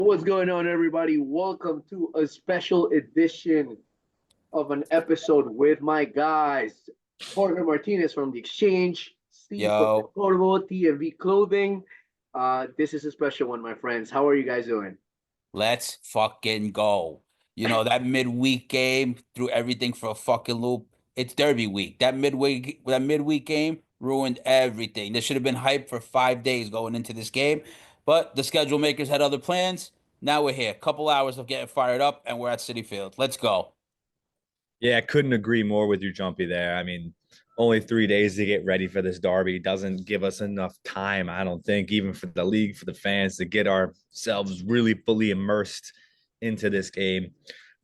What's going on, everybody? Welcome to a special edition of an episode with my guys, Jorge Martinez from the Exchange, Steve Yo, Pontecorvo, TFV Clothing. This is a special one, my friends. How are you guys doing? let's fucking go. That midweek game threw everything for a fucking loop. It's Derby week. That midweek game ruined everything. There should have been hype for 5 days going into this game, but the schedule makers had other plans. Now we're here. Couple hours of getting fired up, and we're at City Field. Let's go. Yeah, I couldn't agree more with you, Jumpy, there. I mean, only 3 days to get ready for this derby doesn't give us enough time, I don't think, even for the league, for the fans, to get ourselves really fully immersed into this game.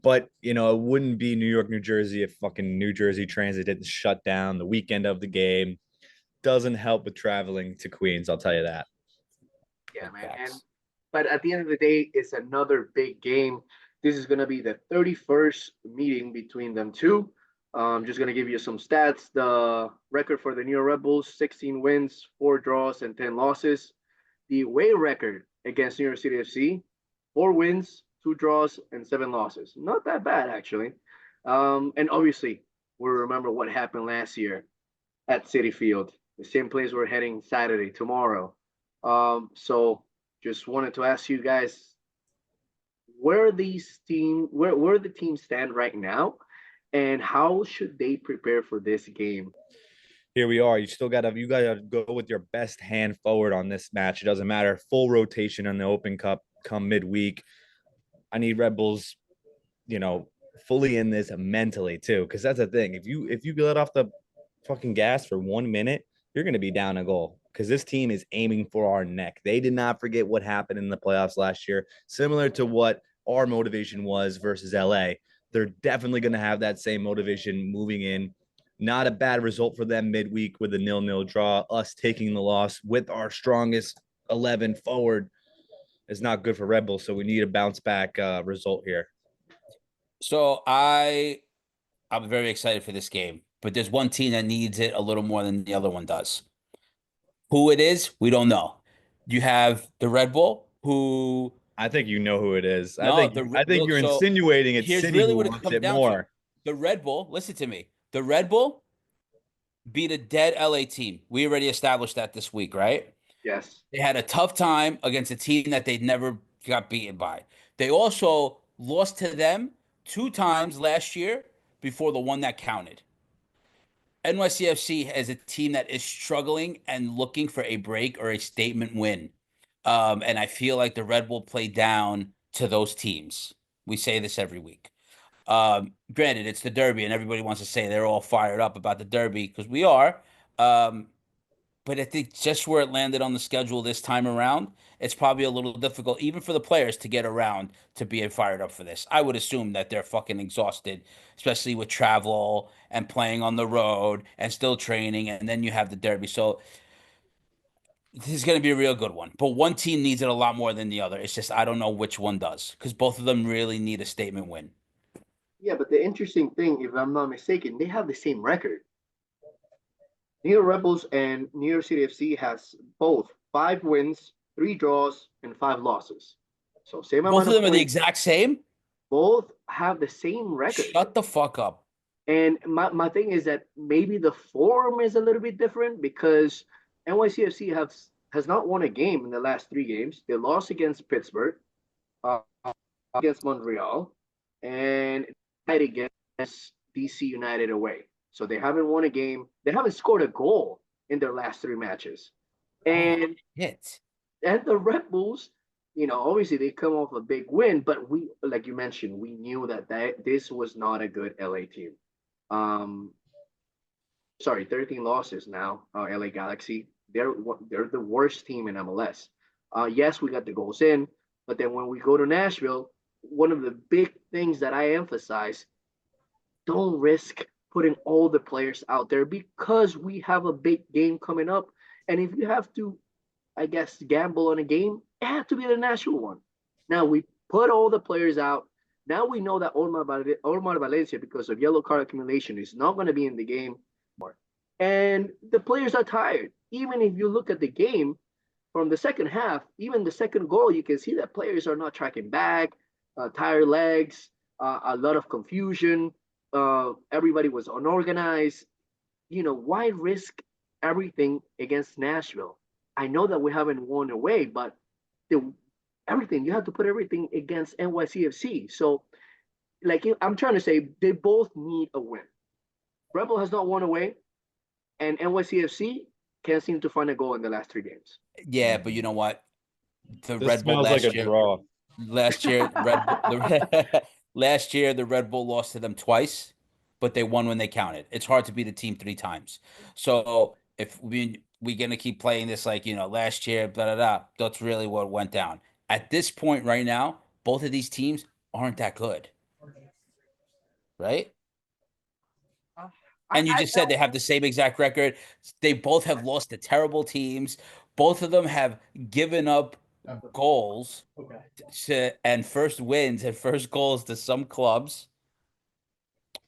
But, it wouldn't be New York, New Jersey if fucking New Jersey Transit didn't shut down the weekend of the game. Doesn't help with traveling to Queens, I'll tell you that. Yeah, man. And Facts. but at the end of the day, it's another big game. This is gonna be the 31st meeting between them two. Just gonna give you some stats. The record for the New York Red Bulls: 16 wins, 4 draws, and 10 losses. The away record against New York City FC: 4 wins, 2 draws, and 7 losses. Not that bad, actually. And obviously, we remember what happened last year at City Field, the same place we're heading Saturday tomorrow. So just wanted to ask you guys where the teams stand right now, and how should they prepare for this game? Here we are. You gotta go with your best hand forward on this match. It doesn't matter. Full rotation on the Open Cup come midweek. I need Red Bulls, you know, fully in this mentally too. Because that's the thing. If you let off the fucking gas for 1 minute, you're gonna be down a goal. Because this team is aiming for our neck. They did not forget what happened in the playoffs last year, similar to what our motivation was versus LA. They're definitely gonna have that same motivation moving in. Not a bad result for them midweek with a 0-0 draw. Us taking the loss with our strongest 11 forward is not good for Red Bull. So we need a bounce back result here. So I'm very excited for this game, but there's one team that needs it a little more than the other one does. Who it is, we don't know. You have the Red Bull, who I think you know who it is. I no, think the I think look. you're So insinuating it's here's City really who what it wants comes it down to. more. The Red Bull, listen to me. The Red Bull beat a dead LA team. We already established that this week, right? Yes. They had a tough time against a team that they never got beaten by. They also lost to them 2 times last year before the one that counted. NYCFC is a team that is struggling and looking for a break or a statement win. And I feel like the Red Bull play down to those teams. We say this every week. Granted, it's the Derby, and everybody wants to say they're all fired up about the Derby because we are. Um, but I think just where it landed on the schedule this time around, it's probably a little difficult, even for the players, to get around to being fired up for this. I would assume that they're fucking exhausted, especially with travel and playing on the road and still training. And then you have the Derby. So this is going to be a real good one. But one team needs it a lot more than the other. It's just, I don't know which one does because both of them really need a statement win. Yeah, but the interesting thing, if I'm not mistaken, they have the same record. New York Rebels and New York City FC has both 5 wins, 3 draws, and 5 losses. So same Both amount of of them are the points. exact same. Both have the same record. Shut the fuck up. And my thing is that maybe the form is a little bit different because NYCFC has not won a game in the last 3 games. They lost against Pittsburgh, uh, against Montreal, and tied against DC United away. So they haven't won a game. They haven't scored a goal in their last 3 matches. Oh, And shit. and the Red Bulls, obviously they come off a big win, but we, like you mentioned, we knew that this was not a good LA team. Um, sorry, 13 losses now. LA Galaxy, they're the worst team in MLS. Yes, we got the goals in, but then when we go to Nashville, one of the big things that I emphasize: don't risk putting all the players out there because we have a big game coming up. And if you have to, I guess, gamble on a game, it had to be the Nashville one. Now we put all the players out. Now we know that Omar Valencia, because of yellow card accumulation, is not going to be in the game. And the players are tired. Even if you look at the game, from the second half, even the second goal, you can see that players are not tracking back, tired legs, a lot of confusion. Everybody was unorganized. Why risk everything against Nashville? I know that we haven't won away, but the, everything you have to put everything against NYCFC. So, like I'm trying to say, they both need a win. Rebel has not won away, and NYCFC can't seem to find a goal in the last 3 games. Yeah, but you know what? The This Red Bull smells like last a year, draw. last year, last year the Red Bull lost to them twice, but they won when they counted. It's hard to beat a team 3 times. So if we're gonna keep playing this like last year, blah blah blah, that's really what went down. At this point right now, both of these teams aren't that good, right? And you just said they have the same exact record. They both have lost to terrible teams. Both of them have given up goals and first wins and first goals to some clubs.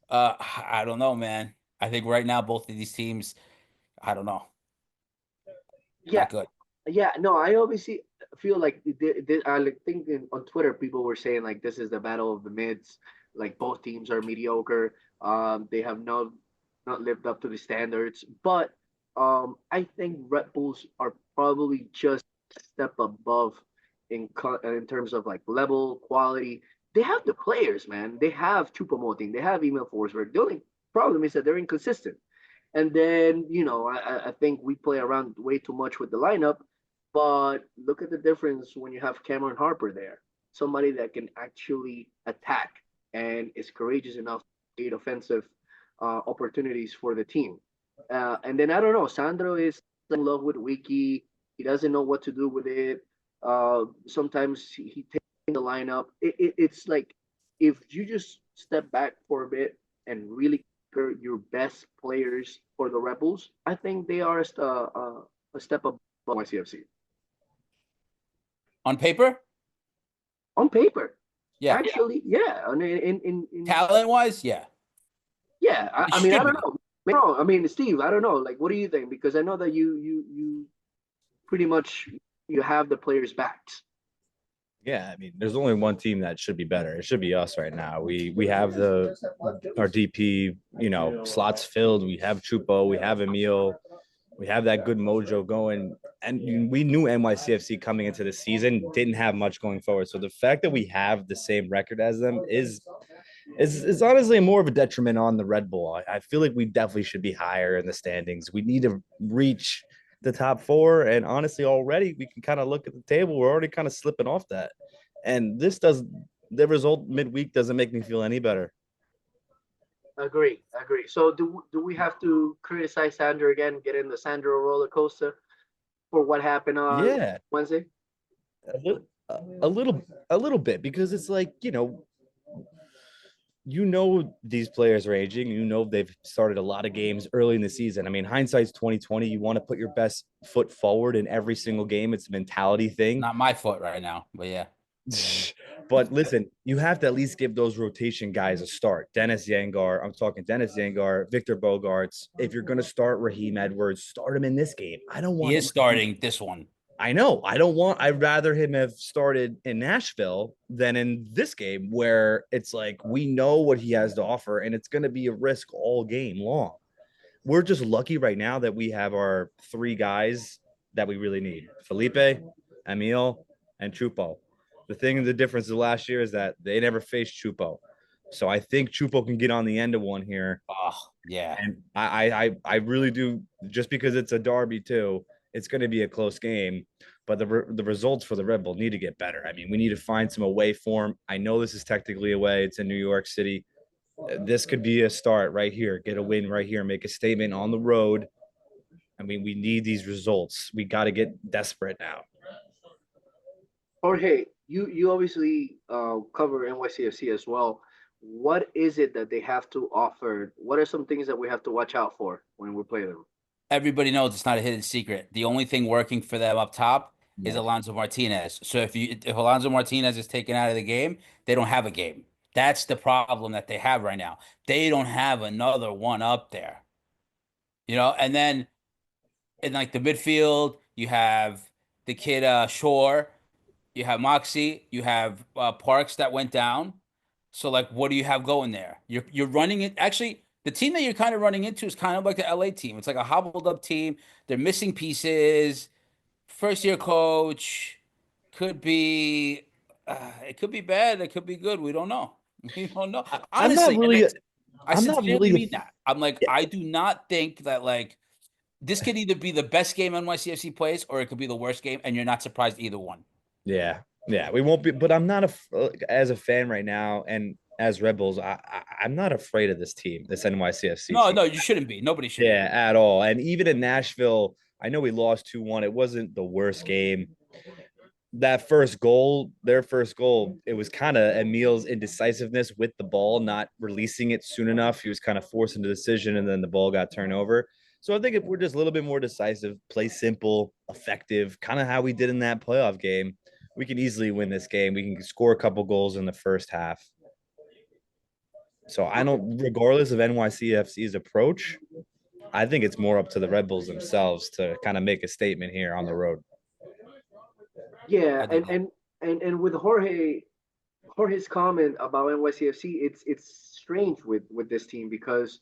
I don't know, man. I think right now both of these teams, I don't know, Yeah, not good. yeah. No, I obviously feel like I think on Twitter people were saying like this is the battle of the mids. Like both teams are mediocre. They have not lived up to the standards. But I think Red Bulls are probably just a step above in terms of like level quality. They have the players, man. They have Chupomoting. They have Emil Forsberg. The only problem is that they're inconsistent. And then, I think we play around way too much with the lineup. But look at the difference when you have Cameron Harper there, somebody that can actually attack and is courageous enough to create offensive opportunities for the team. And then I don't know, Sandro is in love with Wiki. He doesn't know what to do with it. Sometimes he takes the lineup. It's like if you just step back for a bit and really your best players for the Rebels, I think they are a step above YCFC. On paper, On paper, yeah. actually, yeah. I mean, in Talent-wise, yeah. yeah. It I mean, I should don't be. know. No, I mean, Steve, I don't know. Like, what do you think? Because I know that you pretty much you have the players' backs. Yeah, I mean, there's only one team that should be better. It should be us right now. We have our DP, slots filled. We have Chupo, we have Emil, we have that good mojo going. And we knew NYCFC coming into the season didn't have much going forward. So the fact that we have the same record as them is honestly more of a detriment on the Red Bull. I feel like we definitely should be higher in the standings. We need to reach the top four. And honestly, already we can kind of look at the table. We're already kind of slipping off that. And the result midweek doesn't make me feel any better. Agree. So do we have to criticize Sandro again, get in the Sandro roller coaster for what happened on Wednesday? A little bit, because it's like, these players are aging. They've started a lot of games early in the season. I mean, hindsight's 2020. You want to put your best foot forward in every single game. It's a mentality thing. Not my foot right now, but yeah. But listen, you have to at least give those rotation guys a start. I'm talking Dennis Yangar, Victor Bogarts. If you're going to start Raheem Edwards, start him in this game. I don't want. He is starting this one. I know. I'd rather him have started in Nashville than in this game, where it's like we know what he has to offer, and it's going to be a risk all game long. We're just lucky right now that we have our three guys that we really need: Felipe, Emil, and Chupo. The difference of last year is that they never faced Chupo. So I think Chupo can get on the end of one here. Oh, yeah. And I really do, just because it's a derby too, it's going to be a close game. But the results for the Red Bull need to get better. I mean, we need to find some away form. I know this is technically away. It's in New York City. This could be a start right here. Get a win right here. Make a statement on the road. I mean, we need these results. We got to get desperate now. Jorge, you obviously cover NYCFC as well. What is it that they have to offer? What are some things that we have to watch out for when we play them? Everybody knows it's not a hidden secret. The only thing working for them up top is Alonso Martinez. So if Alonso Martinez is taken out of the game, they don't have a game. That's the problem that they have right now. They don't have another one up there. And then in like the midfield, the kid Shore, you have Moxie, you have Parks that went down. So like, what do you have going there? You're running it. Actually, the team that you're kind of running into is kind of like the LA team. It's like a hobbled up team. They're missing pieces. First year coach could be. It could be bad. It could be good. We don't know. We don't know. I'm not Honestly, and really. I I'm not sincerely really. mean that. I'm like, I do not think that like this could either be the best game NYCFC plays or it could be the worst game, and you're not surprised either one. Yeah, yeah, we won't be. But I'm not as a fan right now, and as Red Bulls, I'm not afraid of this team, this NYCFC No, team. no, you shouldn't be. Nobody should Yeah, be. at all. And even in Nashville, I know we lost 2-1. It wasn't the worst game. That first goal, their first goal, it was kind of Emil's indecisiveness with the ball, not releasing it soon enough. He was kind of forcing the decision, and then the ball got turned over. So I think if we're just a little bit more decisive, play simple, effective, kind of how we did in that playoff game, we can easily win this game. We can score a couple goals in the first half. So I don't, regardless of NYCFC's approach, I think it's more up to the Red Bulls themselves to kind of make a statement here on the road. Yeah, and with Jorge's comment about NYCFC, it's strange with this team because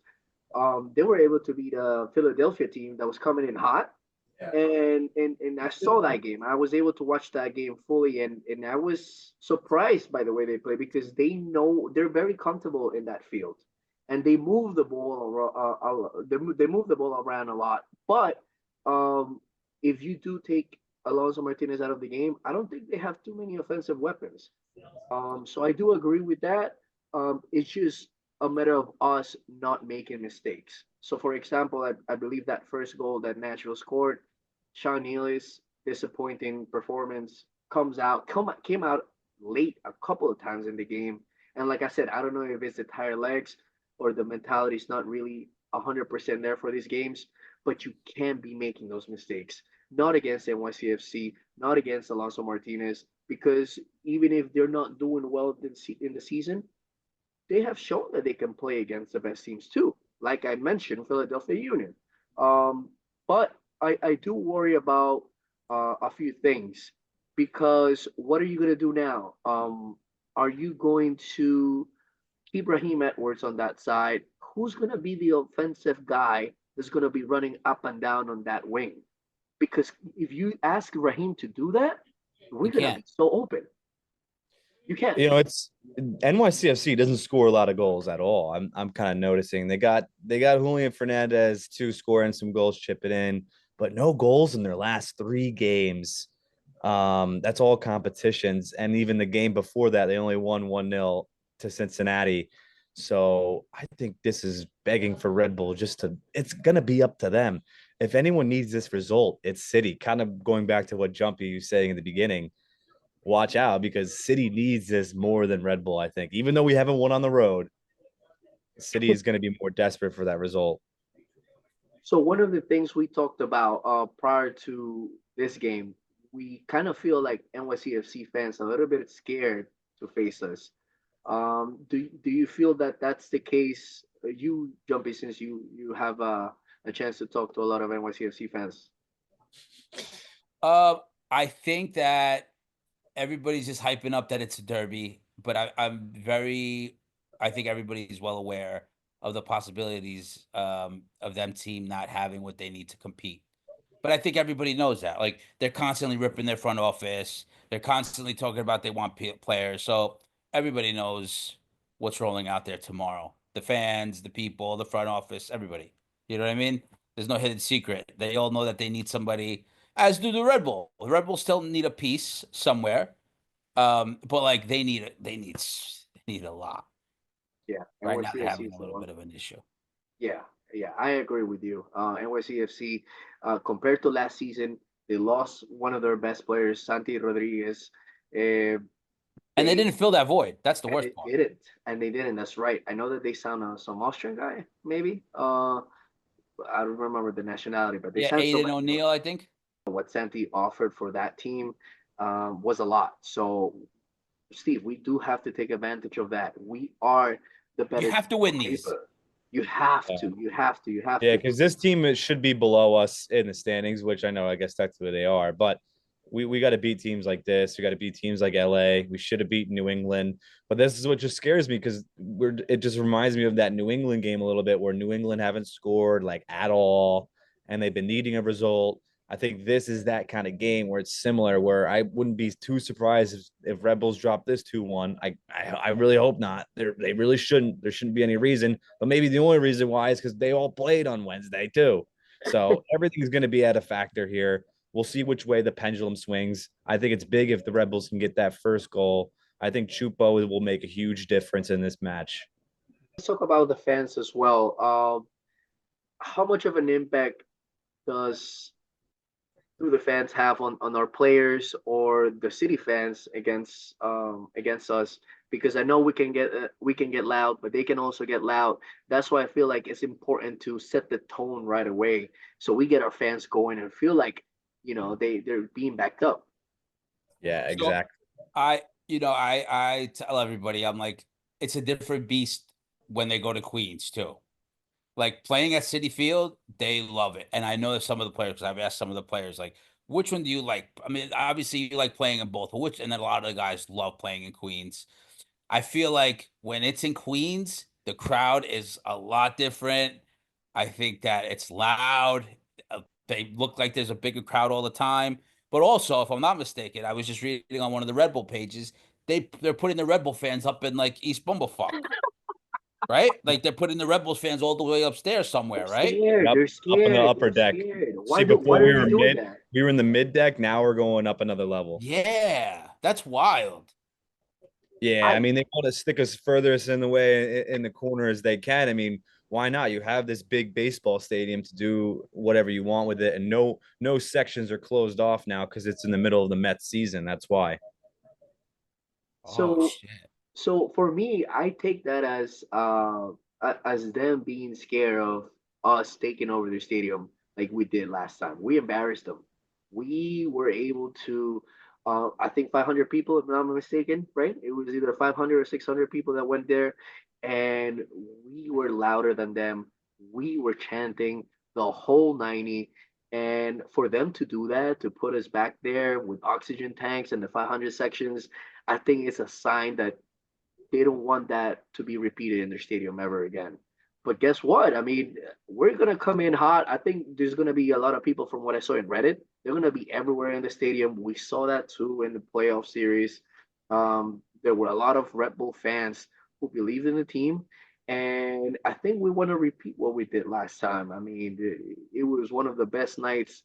they were able to beat a Philadelphia team that was coming in hot. And I saw that game. I was able to watch that game fully, and I was surprised by the way they play because they know they're very comfortable in that field, and they move the ball. They move the ball around a lot. But if you do take Alonso Martinez out of the game, I don't think they have too many offensive weapons. So I do agree with that. It's just a matter of us not making mistakes. So, for example, I believe that first goal that Nashville scored, Sean Nealis, disappointing performance, came out late a couple of times in the game. And like I said, I don't know if it's the tired legs or the mentality is not really 100% there for these games, but you can't be making those mistakes. Not against NYCFC, not against Alonso Martinez, because even if they're not doing well in the season, they have shown that they can play against the best teams too. Like I mentioned, Philadelphia Union. But I do worry about a few things because what are you going to do now? Are you going to keep Raheem Edwards on that side? Who's going to be the offensive guy that's going to be running up and down on that wing? Because if you ask Raheem to do that, we're going to be so open. You can't. You know, it's NYCFC doesn't score a lot of goals at all. I'm kind of noticing they got Julian Fernandez to scoring some goals, chipping in, but no goals in their last 3 games. That's all competitions, and even the game before that, they only won 1-0 to Cincinnati. So I think this is begging for Red Bull it's gonna be up to them. If anyone needs this result, it's City. Kind of going back to what Jumpy was saying in the beginning. Watch out because City needs this more than Red Bull, I think. Even though we haven't won on the road, City is going to be more desperate for that result. So one of the things we talked about prior to this game, we kind of feel like NYCFC fans a little bit scared to face us. Do you feel that that's the case? You, Jumpy, since you have a chance to talk to a lot of NYCFC fans. I think that everybody's just hyping up that it's a derby, but I think everybody's well aware of the possibilities of them team not having what they need to compete. But I think everybody knows that. Like they're constantly ripping their front office. They're constantly talking about they want players. So everybody knows what's rolling out there tomorrow. The fans, the people, the front office, everybody. You know what I mean? There's no hidden secret. They all know that they need somebody, as do the Red Bull. The Red Bull still need a piece somewhere. But like they need a lot. Yeah, Right now they're NYCFC having is a the little one. bit of an issue. Yeah, yeah, I agree with you. NYCFC, compared to last season, they lost one of their best players, Santi Rodriguez. Uh, And they they didn't fill that void. That's the and worst they part. didn't, and they didn't. That's right. I know that they signed some Austrian guy, maybe. I don't remember the nationality, but they Yeah, signed Aiden somebody. O'Neill, I think. What Santi offered for that team was a lot. So, Steve, we do have to take advantage of that. We are the You better have to team win on these. paper. You have Yeah. to. You have to. You have Yeah, to. because this team should be below us in the standings, which I know, I guess technically they are. But We got to beat teams like this. We got to beat teams like LA. We should have beaten New England. But this is what just scares me because it just reminds me of that New England game a little bit where New England haven't scored like at all and they've been needing a result. I think this is that kind of game where it's similar, where I wouldn't be too surprised if Red Bulls drop this 2-1. I really hope not. They really shouldn't. There shouldn't be any reason. But maybe the only reason why is because they all played on Wednesday too. So everything's going to be at a factor here. We'll see which way the pendulum swings. I think it's big if the Red Bulls can get that first goal. I think Chupo will make a huge difference in this match. Let's talk about the fans as well. How much of an impact does do the fans have on our players or the city fans against us? Because I know we can get loud, but they can also get loud. That's why I feel like it's important to set the tone right away, so we get our fans going and feel like they're being backed up. Yeah, So exactly. I tell everybody, I'm like, it's a different beast when they go to Queens too. Like playing at City Field, they love it. And I know that some of the players, because I've asked some of the players, like, which one do you like? I mean, obviously you like playing in both, and then a lot of the guys love playing in Queens. I feel like when it's in Queens, the crowd is a lot different. I think that it's loud. They look like there's a bigger crowd all the time. But also, if I'm not mistaken, I was just reading on one of the Red Bull pages, they're putting the Red Bull fans up in like East Bumblefuck, right? Like they're putting the Red Bulls fans all the way upstairs They're somewhere, right? scared. Yep, They're up in the scared. upper They're deck. scared. See, Why before are they doing that? we were in the mid deck. Now we're going up another level. Yeah, that's wild. Yeah, I I mean they want to stick us furthest in the way in the corner as they can. I mean, why not? You have this big baseball stadium to do whatever you want with it, and no sections are closed off now because it's in the middle of the Mets season. That's why. Oh so shit. So for me, I take that as them being scared of us taking over their stadium like we did last time. We embarrassed them. We were able to, I think 500 people, if I'm not mistaken, right? It was either 500 or 600 people that went there, and we were louder than them. We were chanting the whole 90. And for them to do that, to put us back there with oxygen tanks and the 500 sections, I think it's a sign that they don't want that to be repeated in their stadium ever again. But guess what? I mean, we're gonna come in hot. I think there's gonna be a lot of people from what I saw in Reddit. They're gonna be everywhere in the stadium. We saw that too in the playoff series. There were a lot of Red Bull fans who believed in the team, and I think we want to repeat what we did last time. I mean, it was one of the best nights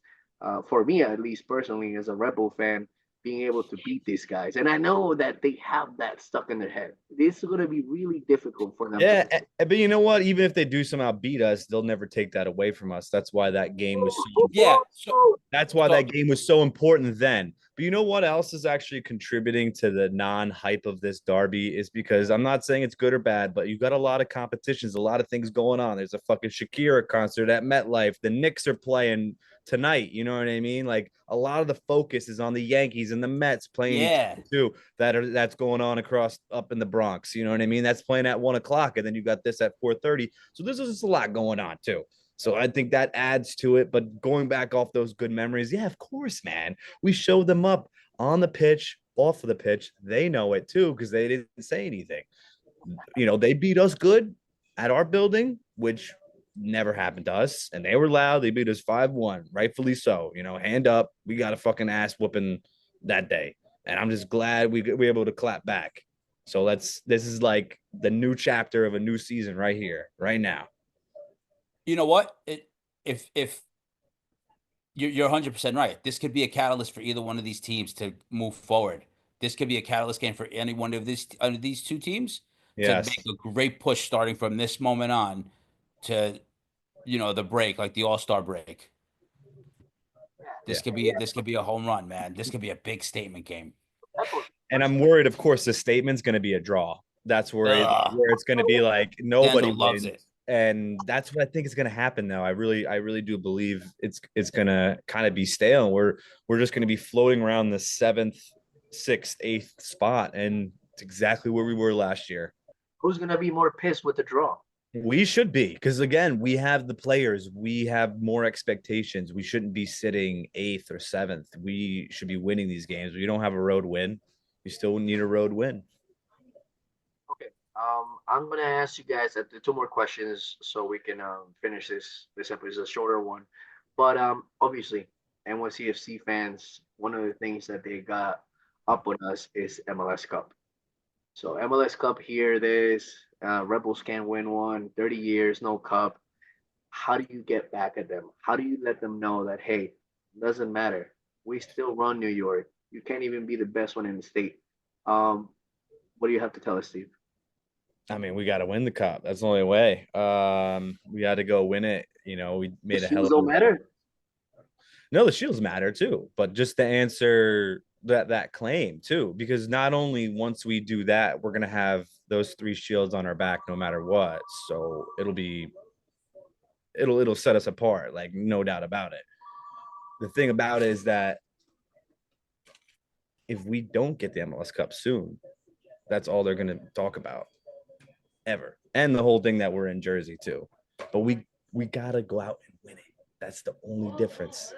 for me, at least personally, as a Red Bull fan, being able to beat these guys. And I know that they have that stuck in their head. This is going to be really difficult for them to Yeah, play. but you know what? Even if they do somehow beat us, they'll never take that away from us. That's why that game was so Yeah. So That's why so that game was so important then. But you know what else is actually contributing to the non-hype of this derby is because I'm not saying it's good or bad, but you got a lot of competitions, a lot of things going on. There's a fucking Shakira concert at MetLife. The Knicks are playing tonight. You know what I mean? Like a lot of the focus is on the Yankees and the Mets playing each yeah. other too. That's going on across up in the Bronx. You know what I mean? That's playing at 1 o'clock, and then you got this at 4:30. So there's just a lot going on too. So I think that adds to it. But going back off those good memories, yeah, of course, man. We showed them up on the pitch, off of the pitch. They know it too because they didn't say anything. You know, they beat us good at our building, which never happened to us. And they were loud. They beat us 5-1, rightfully so. You know, hand up. We got a fucking ass whooping that day. And I'm just glad we were able to clap back. So this is like the new chapter of a new season right here, right now. You know what? If you're 100% right. This could be a catalyst for either one of these teams to move forward. This could be a catalyst game for any one of these two teams to Yes. make a great push starting from this moment on to the break, like the All-Star break. Yeah. This could be a home run, man. This could be a big statement game. And I'm worried, of course, the statement's going to be a draw. That's where it's going to be like nobody Denzel loves wins. it. And that's what I think is going to happen now. I really do believe it's going to kind of be stale. We're just going to be floating around the 7th, 6th, 8th spot, and it's exactly where we were last year. Who's going to be more pissed with the draw? We should be, because again, we have the players. We have more expectations. We shouldn't be sitting 8th or 7th. We should be winning these games. We don't have a road win. We still need a road win. Okay. I'm gonna ask you guys two more questions so we can finish this episode, a shorter one. But obviously, NYCFC fans, one of the things that they got up on us is MLS Cup. So MLS Cup here it is. Rebels can't win one. 30 years, no cup. How do you get back at them? How do you let them know that hey, doesn't matter. We still run New York. You can't even be the best one in the state. Um, what do you have to tell us, Steve? I mean, we got to win the cup. That's the only way. We got to go win it. You know, we The made a hell Shields of don't matter. No, the shields matter too, but just to answer that claim too, because not only once we do that, we're gonna have those 3 shields on our back no matter what. So it'll set us apart, like no doubt about it. The thing about it is that if we don't get the MLS Cup soon, that's all they're gonna talk about ever. And the whole thing that we're in Jersey too. But we gotta go out and win it. That's the only difference.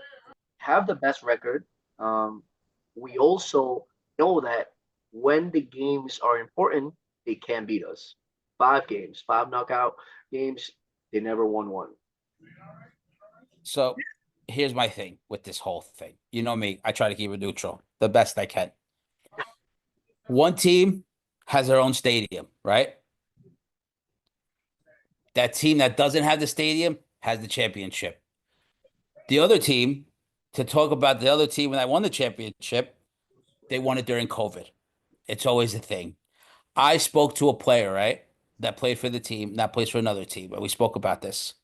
Have the best record. Um, we also know that when the games are important, they can beat us. 5 games, 5 knockout games, they never won one. So here's my thing with this whole thing. You know me, I try to keep it neutral the best I can. One team has their own stadium, right? That team that doesn't have the stadium has the championship. The other team, to talk about the other team when I won the championship, they won it during COVID. It's always a thing. I spoke to a player, right, that played for the team, that plays for another team, and we spoke about this.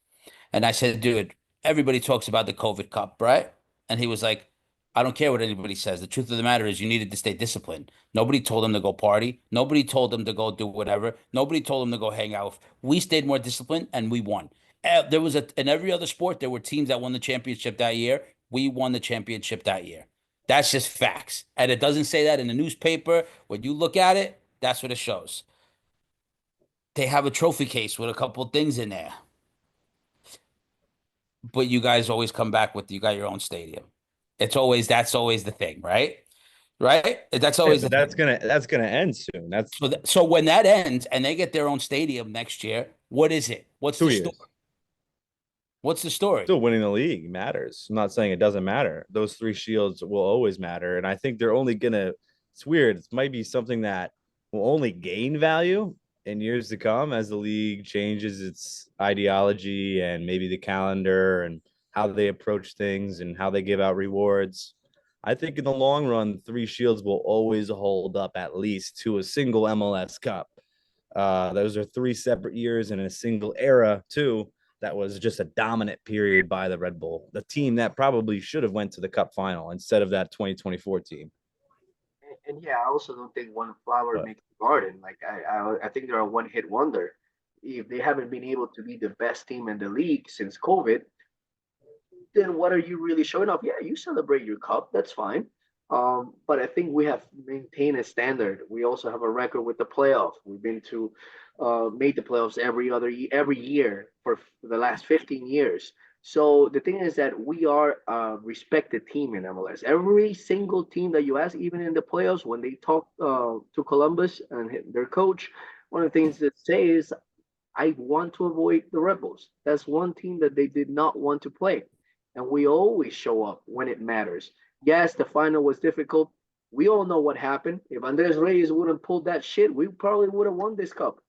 And I said, dude, everybody talks about the COVID Cup, right? And he was like, I don't care what anybody says. The truth of the matter is you needed to stay disciplined. Nobody told him to go party. Nobody told him to go do whatever. Nobody told him to go hang out. We stayed more disciplined and we won. There was in every other sport, there were teams that won the championship that year. We won the championship that year. That's just facts. And it doesn't say that in the newspaper. When you look at it, that's what it shows. They have a trophy case with a couple of things in there. But you guys always come back with you got your own stadium. That's always the thing, right? Right? That's Yeah, always but the thing. that's gonna end soon. That's So when that ends and they get their own stadium next year, what is it? What's the 2 story? years. What's the story? Still winning the league matters. I'm not saying it doesn't matter. Those 3 shields will always matter. And I think they're only gonna, it's weird. It might be something that will only gain value in years to come as the league changes its ideology and maybe the calendar and how they approach things and how they give out rewards. I think in the long run, 3 shields will always hold up at least to a single MLS Cup. Those are 3 separate years in a single era, too. That was just a dominant period by the Red Bull, the team that probably should have went to the Cup final instead of that 2024 team. And yeah, I also don't think one flower But makes a garden. Like I think they're a one-hit wonder. If they haven't been able to be the best team in the league since COVID, then what are you really showing off? Yeah, you celebrate your cup, that's fine. But I think we have maintained a standard. We also have a record with the playoff. We've been to made the playoffs every year for the last 15 years. So the thing is that we are a respected team in MLS. Every single team that you ask, even in the playoffs, when they talk to Columbus and their coach, one of the things that say is, "I want to avoid the Rebels." That's one team that they did not want to play, and we always show up when it matters. Yes, the final was difficult. We all know what happened. If Andres Reyes wouldn't pull that shit, we probably would have won this cup.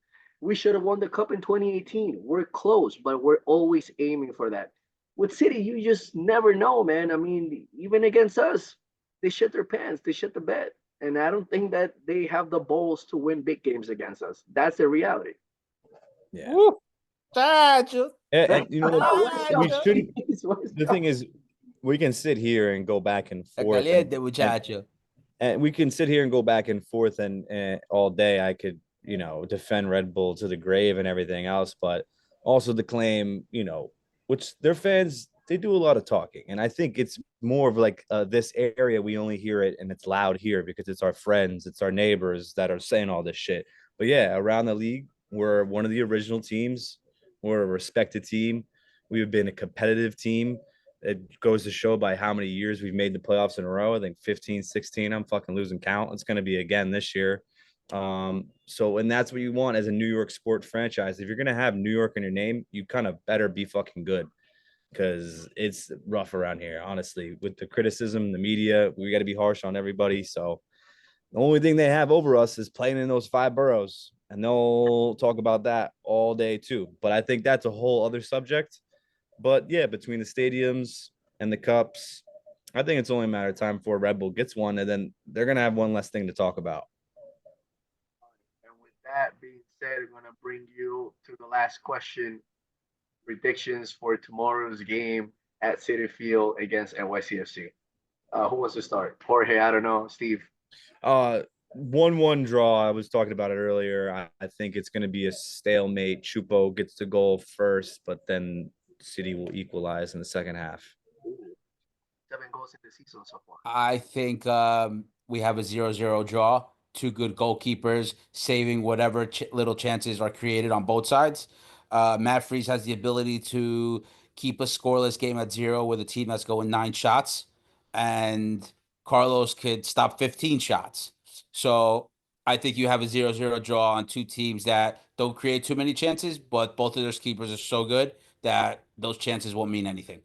We should have won the cup in 2018. We're close, but we're always aiming for that. With City, you just never know, man. I mean, even against us, they shit their pants, they shit the bed. And I don't think that they have the balls to win big games against us. That's the reality. yeah. Woo. Chacho. And you know what? We shouldn't. The thing is, is, we can sit here and go back and Está forth. caliente, muchacho. And we can sit here and go back and forth and all day. I could, defend Red Bull to the grave and everything else, but also the claim, which their fans, they do a lot of talking. And I think it's more of like this area, we only hear it and it's loud here because it's our friends, it's our neighbors that are saying all this shit. But yeah, around the league, we're one of the original teams. We're a respected team. We've been a competitive team. It goes to show by how many years we've made the playoffs in a row. I think 15, 16. I'm fucking losing count. It's going to be again this year. And that's what you want as a New York sport franchise. If you're going to have New York in your name, you kind of better be fucking good, because it's rough around here, honestly. With the criticism, the media, we got to be harsh on everybody. So the only thing they have over us is playing in those 5 boroughs, and they'll talk about that all day too. But I think that's a whole other subject. But yeah, between the stadiums and the cups, I think it's only a matter of time before Red Bull gets one, and then they're gonna have one less thing to talk about. And with that being said, I'm going to bring you to the last question. Predictions for tomorrow's game at City Field against NYCFC. Who wants to start? Jorge, I don't know. Steve. 1-1 draw. I was talking about it earlier. I think it's going to be a stalemate. Chupo gets the goal first, but then City will equalize in the second half. Ooh, 7 goals in the season so far. I think we have a 0-0 draw. 2 good goalkeepers saving whatever little chances are created on both sides. Matt Freese has the ability to keep a scoreless game at 0 with a team that's going 9 shots, and Carlos could stop 15 shots. So I think you have a 0-0 draw on 2 teams that don't create too many chances, but both of their keepers are so good that those chances won't mean anything.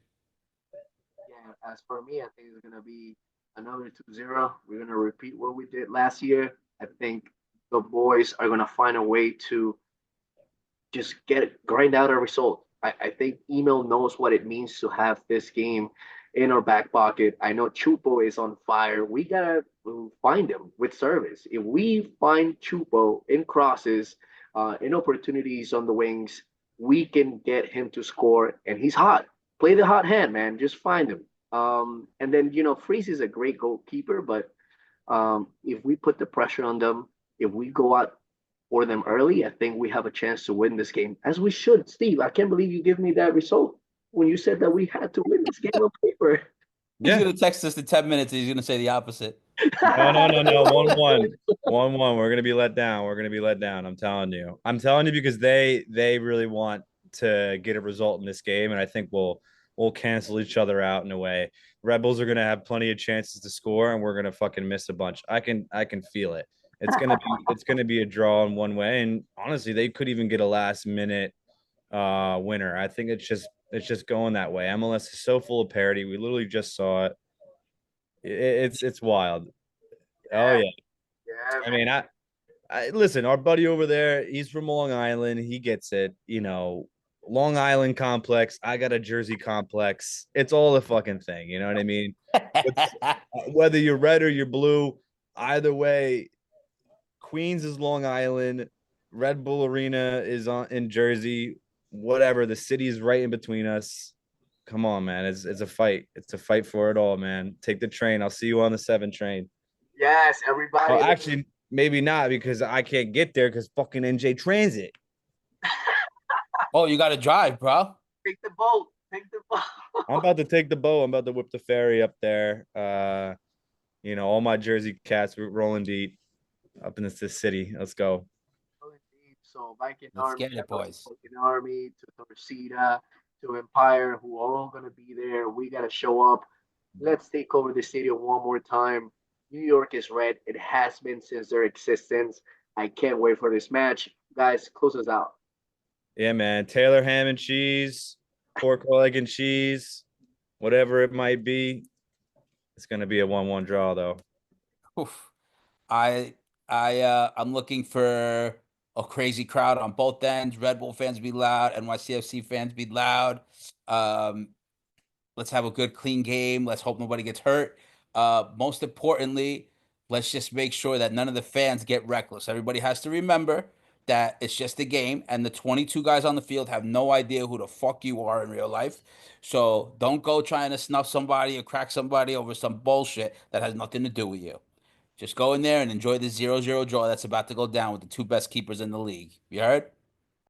Yeah, as for me, I think it's going to be another 2-0. We're going to repeat what we did last year. I think the boys are going to find a way to just grind out a result. I think Emil knows what it means to have this game in our back pocket. I know Chupo is on fire. We gotta find him with service. If we find Chupo in crosses, in opportunities on the wings, we can get him to score. And he's hot. Play the hot hand, man. Just find him. And then Freeze is a great goalkeeper, but if we put the pressure on them, if we go out for them early, I think we have a chance to win this game, as we should. Steve, I can't believe you give me that result when you said that we had to win this game on paper. He's going to text us in 10 minutes and he's going to say the opposite. No. 1-1. 1-1. We're going to be let down. I'm telling you. Because they really want to get a result in this game, and I think we'll cancel each other out in a way. Rebels are going to have plenty of chances to score, and we're going to fucking miss a bunch. I can feel it. It's gonna be a draw in one way, and honestly, they could even get a last minute winner. I think it's just going that way. MLS is so full of parity. We literally just saw it. It's wild. Oh yeah. Yeah. I mean, I listen. Our buddy over there, he's from Long Island. He gets it. Long Island complex. I got a Jersey complex. It's all a fucking thing. You know what I mean? Whether you're red or you're blue, either way. Queens is Long Island, Red Bull Arena is in Jersey, whatever. The city is right in between us. Come on, man. It's a fight. It's a fight for it all, man. Take the train. I'll see you on the 7 train. Yes, everybody. Well, actually, maybe not, because I can't get there because fucking NJ Transit. Oh, you got to drive, bro. Take the boat. I'm about to take the boat. I'm about to whip the ferry up there. All my Jersey cats rolling deep up in the city. Let's go. So Viking Let's Army, get it, boys. Viking Army to Torcida to Empire, who are all gonna be there. We gotta show up. Let's take over the stadium one more time. New York is red. It has been since their existence. I can't wait for this match. Guys, close us out. Yeah, man. Taylor ham and cheese, pork leg and cheese, whatever it might be. It's gonna be a 1-1 draw, though. Oof. I'm looking for a crazy crowd on both ends. Red Bull fans be loud, NYCFC fans be loud. Let's have a good, clean game. Let's hope nobody gets hurt. Most importantly, let's just make sure that none of the fans get reckless. Everybody has to remember that it's just a game, and the 22 guys on the field have no idea who the fuck you are in real life. So don't go trying to snuff somebody or crack somebody over some bullshit that has nothing to do with you. Just go in there and enjoy the 0-0 draw that's about to go down with the 2 best keepers in the league. You heard?